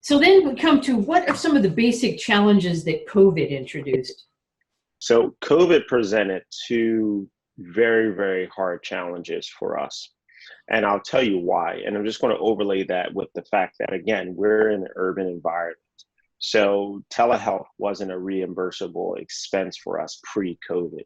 So then we come to, what are some of the basic challenges that COVID introduced? So COVID presented two very, very hard challenges for us. And I'll tell you why. And I'm just going to overlay that with the fact that, again, we're in an urban environment. So telehealth wasn't a reimbursable expense for us pre-COVID.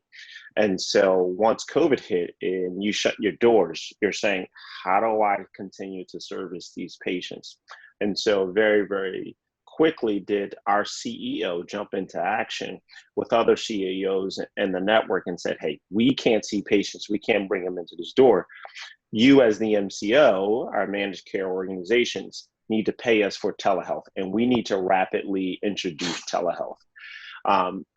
And so once COVID hit and you shut your doors, you're saying, how do I continue to service these patients? And so very, very quickly did our CEO jump into action with other CEOs in the network and said, hey, we can't see patients. We can't bring them into this door. You as the MCO, our managed care organizations, need to pay us for telehealth, and we need to rapidly introduce telehealth.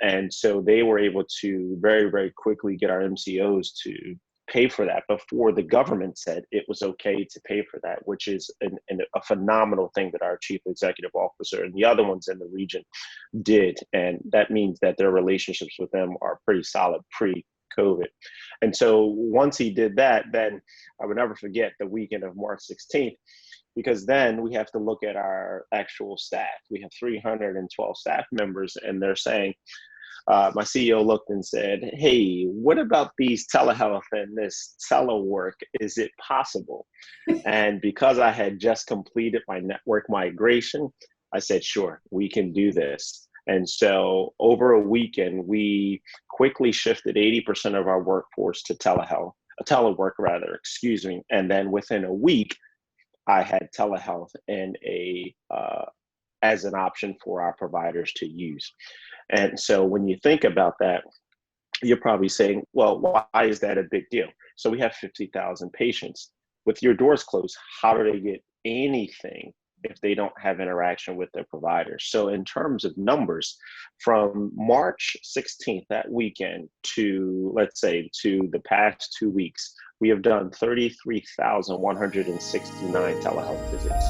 And so they were able to very, very quickly get our MCOs to pay for that before the government said it was okay to pay for that, which is a phenomenal thing that our chief executive officer and the other ones in the region did. And that means that their relationships with them are pretty solid pre-COVID. And so once he did that, then I would never forget the weekend of March 16th, because then we have to look at our actual staff. We have 312 staff members, and they're saying, my CEO looked and said, hey, what about these telehealth and this telework? Is it possible? And because I had just completed my network migration, I said, sure, we can do this. And so over a weekend, we quickly shifted 80% of our workforce to telework rather, excuse me. And then within a week, I had telehealth as an option for our providers to use. And so when you think about that, you're probably saying, well, why is that a big deal? So we have 50,000 patients. With your doors closed, how do they get anything if they don't have interaction with their providers? So in terms of numbers, from March 16th, that weekend, to, let's say, to the past 2 weeks, we have done 33,169 telehealth visits.